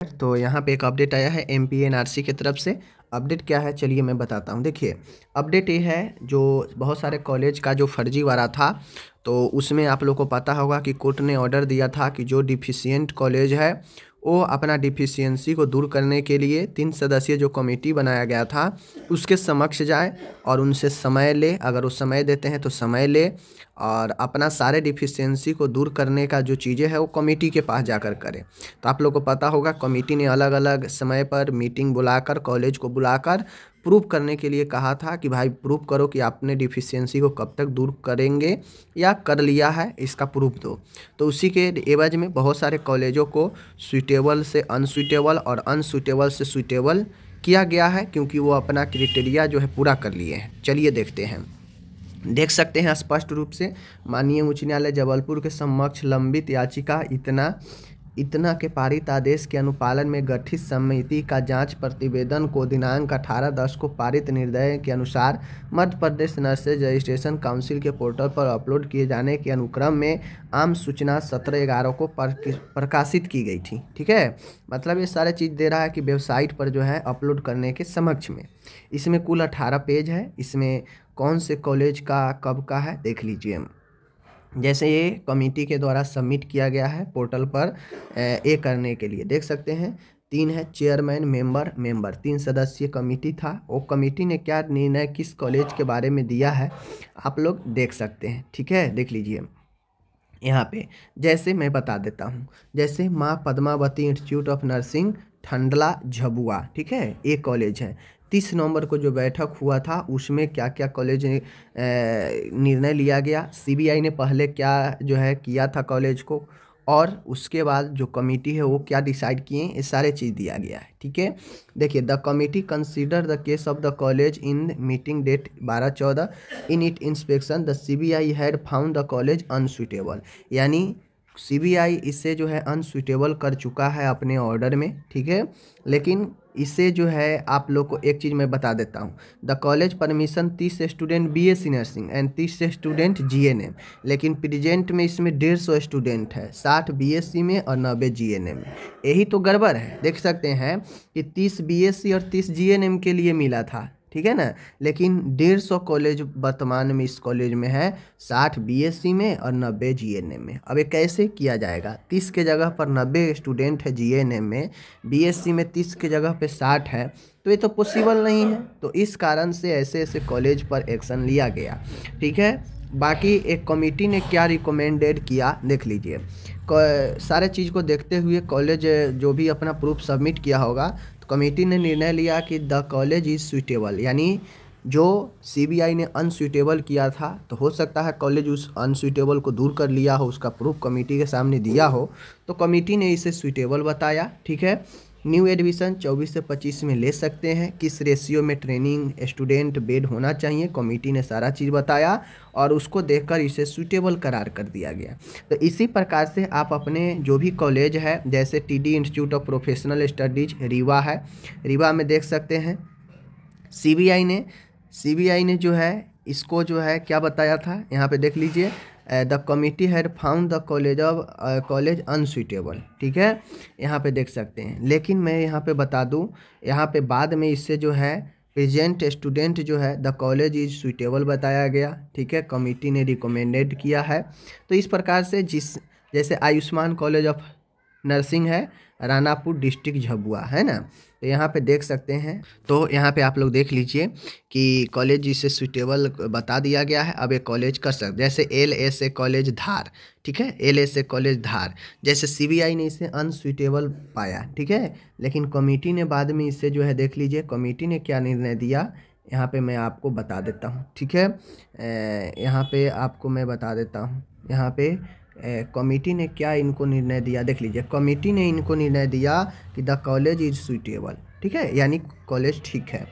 तो यहाँ पे एक अपडेट आया है MPNRC की तरफ से। अपडेट क्या है चलिए मैं बताता हूँ। देखिए अपडेट ये है, जो बहुत सारे कॉलेज का जो फर्जीवाड़ा था तो उसमें आप लोग को पता होगा कि कोर्ट ने ऑर्डर दिया था कि जो डिफिशियंट कॉलेज है वो अपना डिफिशियंसी को दूर करने के लिए 3 सदस्यीय जो कमेटी बनाया गया था उसके समक्ष जाए और उनसे समय ले। अगर वो समय देते हैं तो समय ले और अपना सारे डिफिशियंसी को दूर करने का जो चीज़ें हैं वो कमेटी के पास जाकर करें। तो आप लोग को पता होगा कमेटी ने अलग अलग समय पर मीटिंग बुलाकर कॉलेज को बुलाकर प्रूव करने के लिए कहा था कि भाई प्रूव करो कि आपने डिफिशियंसी को कब तक दूर करेंगे या कर लिया है, इसका प्रूफ दो। तो उसी के एवज में बहुत सारे कॉलेजों को सूटेबल से अनसूटेबल और अनसूटेबल से सूटेबल किया गया है, क्योंकि वो अपना क्राइटेरिया जो है पूरा कर लिए हैं। चलिए देखते हैं। देख सकते हैं स्पष्ट रूप से माननीय उच्च न्यायालय जबलपुर के समक्ष लंबित याचिका इतना के पारित आदेश के अनुपालन में गठित समिति का जांच प्रतिवेदन को दिनांक 18/10 को पारित निर्णय के अनुसार Madhya Pradesh nurses registration council के पोर्टल पर अपलोड किए जाने के अनुक्रम में आम सूचना 17/11 को प्रकाशित की गई थी। ठीक है, मतलब ये सारे चीज़ दे रहा है कि वेबसाइट पर जो है अपलोड करने के समक्ष में। इसमें कुल 18 पेज है। इसमें कौन से कॉलेज का कब का है देख लीजिए। जैसे ये कमेटी के द्वारा सबमिट किया गया है पोर्टल पर ये करने के लिए देख सकते हैं 3 है चेयरमैन मेंबर 3 सदस्यीय कमेटी था। वो कमेटी ने क्या निर्णय किस कॉलेज के बारे में दिया है आप लोग देख सकते हैं। ठीक है, देख लीजिए यहाँ पे। जैसे मैं बता देता हूँ, जैसे Maa Padmavati institute of nursing Thandla Jhabua, ठीक है, ये कॉलेज है। 30 नवंबर को जो बैठक हुआ था उसमें क्या क्या कॉलेज निर्णय लिया गया, CBI ने पहले क्या जो है किया था कॉलेज को, और उसके बाद जो कमेटी है वो क्या डिसाइड किए, ये सारे चीज़ दिया गया है। ठीक है, देखिए the committee consider the case of the college in meeting date 12/14 in it inspection the CBI had found the college unsuitable, यानी CBI इसे जो है अनसूटेबल कर चुका है अपने ऑर्डर में। ठीक है, लेकिन इसे जो है आप लोग को एक चीज़ मैं बता देता हूँ, the college permission 30 student BSc nursing and 30 student GNM, लेकिन प्रेजेंट में इसमें 150 स्टूडेंट है, 60 BSc में और 90 GNM में। यही तो गड़बड़ है। देख सकते हैं कि 30 BSc और 30 GNM के लिए मिला था, ठीक है ना, लेकिन 150 कॉलेज वर्तमान में इस कॉलेज में है, 60 BSc में और 90 GNM में। अब ये कैसे किया जाएगा? 30 के जगह पर 90 स्टूडेंट है GNM में, BSc में 30 के जगह पे 60 है, तो ये तो पॉसिबल नहीं है। तो इस कारण से ऐसे ऐसे कॉलेज पर एक्शन लिया गया। ठीक है, बाकी एक कमेटी ने क्या रिकमेंडेड किया देख लीजिए। सारे चीज़ को देखते हुए कॉलेज जो भी अपना प्रूफ सबमिट किया होगा, तो कमेटी ने निर्णय लिया कि द कॉलेज इज़ सूटेबल, यानी जो CBI ने अनसूटेबल किया था तो हो सकता है कॉलेज उस अनसूटेबल को दूर कर लिया हो, उसका प्रूफ कमेटी के सामने दिया हो, तो कमेटी ने इसे सूटेबल बताया। ठीक है, न्यू एडमिशन 24 से 25 में ले सकते हैं, किस रेशियो में ट्रेनिंग स्टूडेंट बेड होना चाहिए, कमेटी ने सारा चीज़ बताया और उसको देखकर इसे सूटेबल करार कर दिया गया। तो इसी प्रकार से आप अपने जो भी कॉलेज है, जैसे TD institute of professional studies Rewa है, रीवा में देख सकते हैं CBI ने जो है इसको जो है क्या बताया था, यहाँ पे देख लीजिए, the committee had found the college unsuitable. ठीक है, यहाँ पे देख सकते हैं, लेकिन मैं यहाँ पे बता दूँ, यहाँ पे बाद में इससे जो है प्रेजेंट स्टूडेंट जो है द कॉलेज इज सूटेबल बताया गया। ठीक है, कमिटी ने रिकमेंडेड किया है। तो इस प्रकार से जैसे आयुष्मान कॉलेज ऑफ नर्सिंग है, रानापुर डिस्ट्रिक्ट झबुआ, है ना, तो यहाँ पे देख सकते हैं। तो यहाँ पे आप लोग देख लीजिए कि कॉलेज जिसे सूटेबल बता दिया गया है, अब एक कॉलेज कर सकते, जैसे LSA कॉलेज धार। ठीक है, LSA कॉलेज धार, जैसे CBI ने इसे अनसूटेबल पाया। ठीक है, लेकिन कमेटी ने बाद में इससे जो है देख लीजिए कमेटी ने क्या निर्णय दिया, यहाँ पे मैं आपको बता देता हूँ। ठीक है, यहाँ पे आपको मैं बता देता हूँ, यहाँ पे कमेटी ने क्या इनको निर्णय दिया देख लीजिए। कमेटी ने इनको निर्णय दिया कि द कॉलेज इज सूटेबल। ठीक है, यानी कॉलेज ठीक है।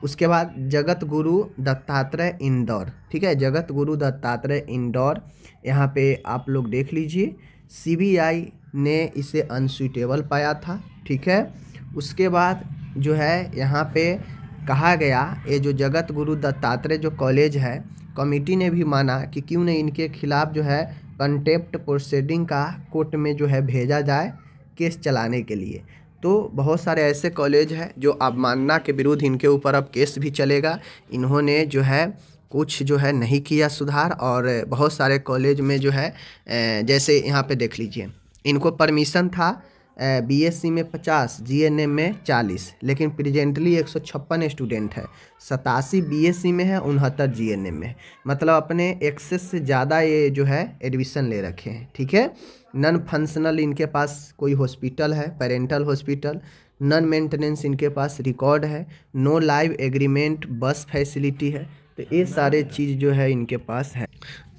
उसके बाद जगत गुरु दत्तात्रेय इंदौर, ठीक है, जगत गुरु दत्तात्रेय इंदौर, यहाँ पे आप लोग देख लीजिए CBI ने इसे अनसूटेबल पाया था। ठीक है, उसके बाद जो है यहाँ पे कहा गया, ये जो जगत गुरु दत्तात्रेय जो कॉलेज है, कमेटी ने भी माना कि क्यों नहीं इनके खिलाफ जो है कंटेम्प्ट प्रोसीडिंग का कोर्ट में जो है भेजा जाए केस चलाने के लिए। तो बहुत सारे ऐसे कॉलेज हैं जो अवमानना के विरुद्ध इनके ऊपर अब केस भी चलेगा। इन्होंने जो है कुछ जो है नहीं किया सुधार, और बहुत सारे कॉलेज में जो है जैसे यहाँ पे देख लीजिए, इनको परमिशन था बीएससी में 50, जीएनएम में 40, लेकिन प्रेजेंटली 156 स्टूडेंट है, 87 बीएससी में है, 69 जीएनएम में है। मतलब अपने एक्सेस से ज़्यादा ये जो है एडमिशन ले रखे हैं। ठीक है, नॉन फंक्शनल इनके पास कोई हॉस्पिटल है, पेरेंटल हॉस्पिटल, नॉन मेंटेनेंस इनके पास रिकॉर्ड है, नो लाइव एग्रीमेंट, बस फैसिलिटी है। तो ये सारे चीज़ जो है इनके पास है।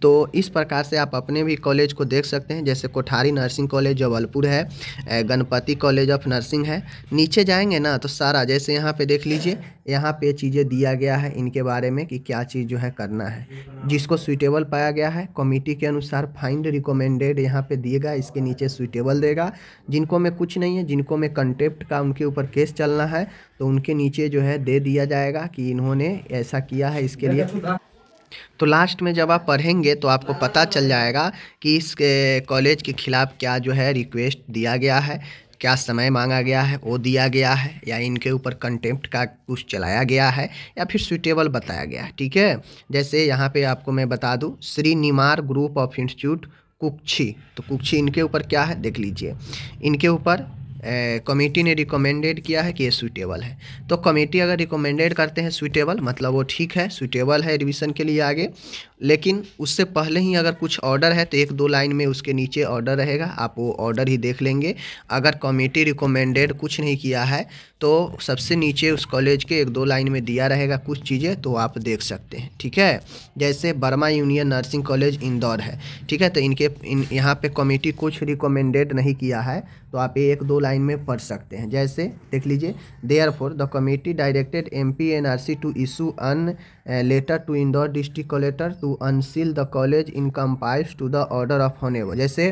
तो इस प्रकार से आप अपने भी कॉलेज को देख सकते हैं, जैसे कोठारी नर्सिंग कॉलेज जबलपुर है, गणपति कॉलेज ऑफ नर्सिंग है। नीचे जाएंगे ना तो सारा जैसे यहाँ पे देख लीजिए, यहाँ पे चीज़ें दिया गया है इनके बारे में कि क्या चीज़ जो है करना है। जिसको सूटेबल पाया गया है कमेटी के अनुसार फाइंड रिकमेंडेड यहाँ पे दिएगा, इसके नीचे सूटेबल देगा। जिनको में कुछ नहीं है, जिनको में कंटेप्ट का उनके ऊपर केस चलना है, तो उनके नीचे जो है दे दिया जाएगा कि इन्होंने ऐसा किया है इसके लिए। तो लास्ट में जब आप पढ़ेंगे तो आपको पता चल जाएगा कि इस कॉलेज के खिलाफ़ क्या जो है रिक्वेस्ट दिया गया है, क्या समय मांगा गया है वो दिया गया है, या इनके ऊपर कंटेम्प्ट का कुछ चलाया गया है, या फिर सूटेबल बताया गया है। ठीक है, जैसे यहाँ पे आपको मैं बता दूँ, Shri Nimar group of institute Kukshi, तो कुक्षी इनके ऊपर क्या है देख लीजिए। इनके ऊपर कमेटी ने रिकमेंडेड किया है कि ये सूटेबल है। तो कमेटी अगर रिकमेंडेड करते हैं सूटेबल, मतलब वो ठीक है, सूटेबल है एडमिशन के लिए आगे। लेकिन उससे पहले ही अगर कुछ ऑर्डर है तो 1-2 लाइन में उसके नीचे ऑर्डर रहेगा, आप वो ऑर्डर ही देख लेंगे। अगर कमेटी रिकमेंडेड कुछ नहीं किया है तो सबसे नीचे उस कॉलेज के 1-2 लाइन में दिया रहेगा कुछ चीज़ें, तो आप देख सकते हैं। ठीक है, जैसे Burma union nursing college Indore है। ठीक है, तो यहाँ पे कमेटी कुछ रिकमेंडेड नहीं किया है, तो आप 1-2 लाइन में पढ़ सकते हैं। जैसे देख लीजिए, therefore the committee directed MPNRC to issue an letter to Indore district collector to unseal the college in compliance to the order of honourable. जैसे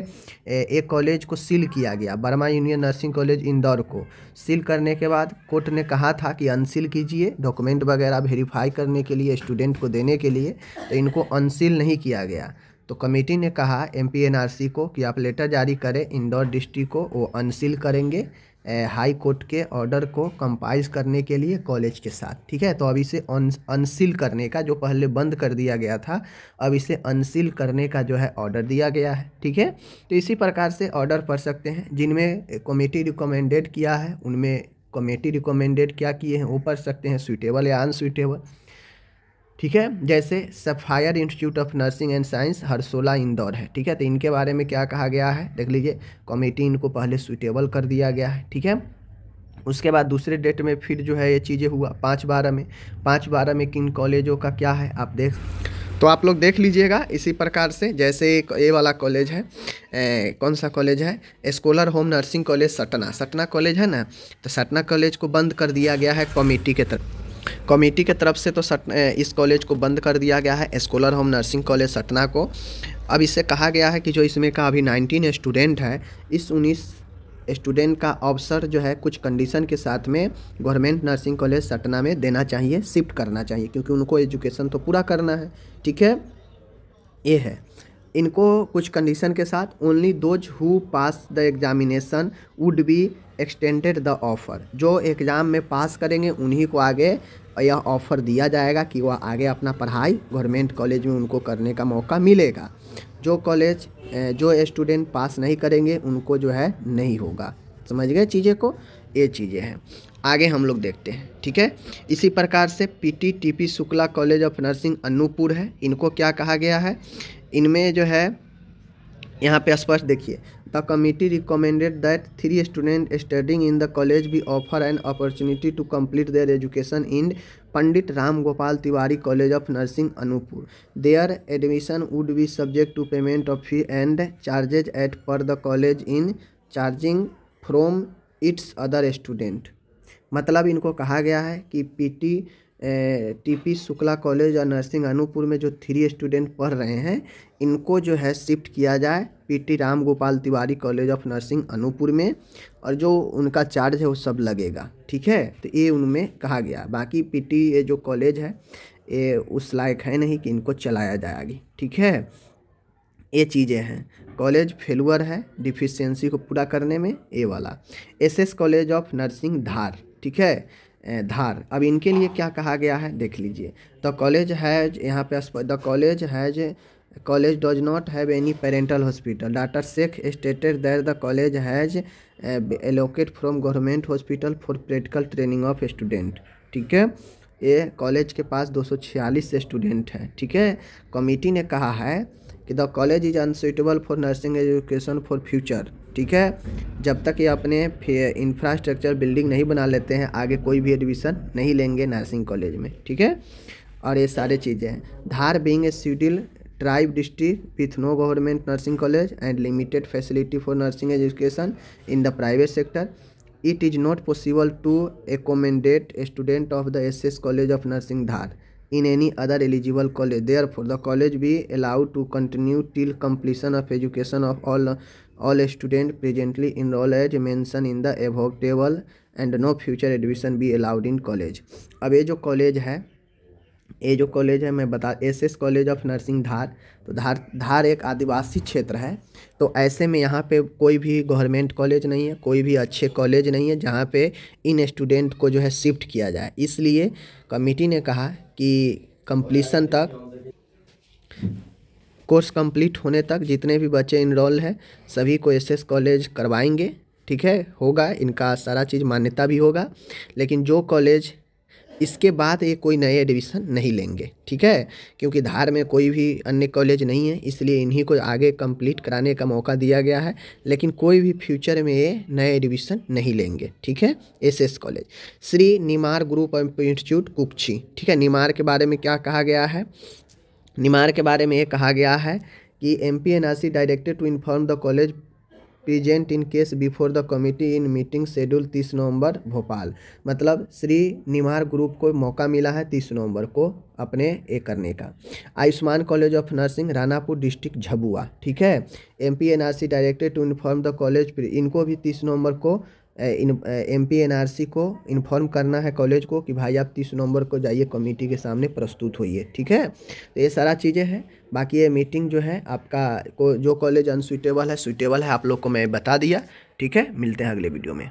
एक कॉलेज को सील किया गया, Burma union nursing college Indore को सील करने के बाद कोर्ट ने कहा था कि अनसील कीजिए, डॉक्यूमेंट वगैरह वेरीफाई करने के लिए, स्टूडेंट को देने के लिए, तो इनको अनसील नहीं किया गया। तो कमेटी ने कहा एमपीएनआरसी को कि आप लेटर जारी करें इंदौर डिस्ट्रिक्ट को, वो अनसील करेंगे हाई कोर्ट के ऑर्डर को कंपाइल करने के लिए कॉलेज के साथ। ठीक है, तो अब इसे अनसील करने का, जो पहले बंद कर दिया गया था, अब इसे अनसील करने का जो है ऑर्डर दिया गया है। ठीक है, तो इसी प्रकार से ऑर्डर पढ़ सकते हैं। जिनमें कमेटी रिकमेंडेड किया है उनमें कमेटी रिकमेंडेड क्या किए हैं वो पढ़ सकते हैं, सूटेबल या अनसूटेबल। ठीक है, जैसे sapphire institute of nursing and science Harsola Indore है। ठीक है, तो इनके बारे में क्या कहा गया है देख लीजिए, कमेटी इनको पहले सूटेबल कर दिया गया है। ठीक है, उसके बाद दूसरे डेट में फिर जो है ये चीज़ें हुआ 5/12 में। 5/12 में किन कॉलेजों का क्या है आप देख, तो आप लोग देख लीजिएगा इसी प्रकार से। जैसे ये वाला कॉलेज है, कौन सा कॉलेज है, scholar home nursing college Satna college है ना, तो सटना कॉलेज को बंद कर दिया गया है कमेटी के तरफ से। तो इस कॉलेज को बंद कर दिया गया है, स्कॉलर होम नर्सिंग कॉलेज सटना को। अब इससे कहा गया है कि जो इसमें का अभी 19 स्टूडेंट है, इस 19 स्टूडेंट का अवसर जो है कुछ कंडीशन के साथ में गवर्नमेंट नर्सिंग कॉलेज सटना में देना चाहिए, शिफ्ट करना चाहिए, क्योंकि उनको एजुकेशन तो पूरा करना है। ठीक है, ये है इनको कुछ कंडीशन के साथ, only those who pass the examination would be extended the offer. जो एग्ज़ाम में पास करेंगे उन्हीं को आगे यह ऑफ़र दिया जाएगा कि वह आगे अपना पढ़ाई गवर्नमेंट कॉलेज में उनको करने का मौका मिलेगा। जो स्टूडेंट पास नहीं करेंगे उनको जो है नहीं होगा। समझ गए चीज़ें को, ये चीज़ें हैं। आगे हम लोग देखते हैं। ठीक है, इसी प्रकार से TP Shukla college of nursing Anuppur है, इनको क्या कहा गया है, इनमें जो है यहाँ पे स्पष्ट देखिए, the committee recommended that 3 student studying in the college be offer an opportunity to complete their education in Pandit Ram Gopal Tiwari college of nursing Anuppur. Their admission would be subject to payment of fee and charges at par the college in charging from its other student. मतलब इनको कहा गया है कि TP Shukla college और nursing Anuppur में जो 3 student पढ़ रहे हैं, इनको जो है शिफ्ट किया जाए PT Ram Gopal Tiwari college of nursing Anuppur में, और जो उनका चार्ज है वो सब लगेगा। ठीक है, तो ये उनमें कहा गया। बाकी पीटी ये जो कॉलेज है ये उस लायक है नहीं कि इनको चलाया जाएगी। ठीक है, ये चीज़ें हैं। कॉलेज फेलुअर है डिफिशियंसी को पूरा करने में, ये वाला। एसएस कॉलेज ऑफ नर्सिंग धार, ठीक है, धार। अब इनके लिए क्या कहा गया है देख लीजिए। द कॉलेज हैज, यहाँ पे the college has, college does not have any parental hospital. Doctor Sheikh stated that the college has allocate from government hospital for practical training of student, ठीक है। ये कॉलेज के पास 246 स्टूडेंट हैं, ठीक है। कमेटी ने कहा है कि the college is unsuitable for nursing education for future, ठीक है। जब तक ये अपने इंफ्रास्ट्रक्चर बिल्डिंग नहीं बना लेते हैं, आगे कोई भी एडमिशन नहीं लेंगे नर्सिंग कॉलेज में, ठीक है। और ये सारे चीज़ें हैं। Dhar being a schedule tribe district with no government nursing college and limited facility for nursing education in the private sector, it is not possible to accommodate a student of the SS College of Nursing Dhar in any other eligible college. Therefore, the college be allowed to continue till completion of education of all students presently enrolled as mentioned in the above table, and no future admission be allowed in college. अब ये जो college है मैं बता, SS college of nursing धार। तो धार एक आदिवासी क्षेत्र है, तो ऐसे में यहाँ पे कोई भी गवर्नमेंट कॉलेज नहीं है, कोई भी अच्छे कॉलेज नहीं है जहाँ पे इन स्टूडेंट को जो है शिफ्ट किया जाए। इसलिए कमेटी ने कहा कि कंप्लीशन तक, कोर्स कंप्लीट होने तक जितने भी बच्चे इनरोल हैं सभी को एसएस कॉलेज करवाएंगे, ठीक है। होगा, इनका सारा चीज़ मान्यता भी होगा, लेकिन जो कॉलेज इसके बाद ये कोई नए एडमिशन नहीं लेंगे, ठीक है। क्योंकि धार में कोई भी अन्य कॉलेज नहीं है, इसलिए इन्हीं को आगे कंप्लीट कराने का मौका दिया गया है, लेकिन कोई भी फ्यूचर में ये नए एडमिशन नहीं लेंगे, ठीक है। SS college Shri Nimar group of institute Kukshi, ठीक है। निमार के बारे में क्या कहा गया है, निमार के बारे में ये कहा गया है कि MPNRC directed to inform the college present in case before the committee in meeting schedule 30 November Bhopal. मतलब श्री निमार ग्रुप को मौका मिला है 30 नवंबर को अपने ये करने का। Ayushman college of nursing Ranapur district Jhabua, ठीक है। MPNRC directed to inform the college, इनको भी 30 नवंबर को MPNRC को इन्फॉर्म करना है कॉलेज को कि भाई आप 30 नवंबर को जाइए कमेटी के सामने प्रस्तुत होइए, ठीक है। तो ये सारा चीज़ें हैं। बाकी ये मीटिंग जो है आपका जो कॉलेज अनसुइटेबल है, सुइटेबल है, आप लोग को मैं बता दिया, ठीक है। मिलते हैं अगले वीडियो में।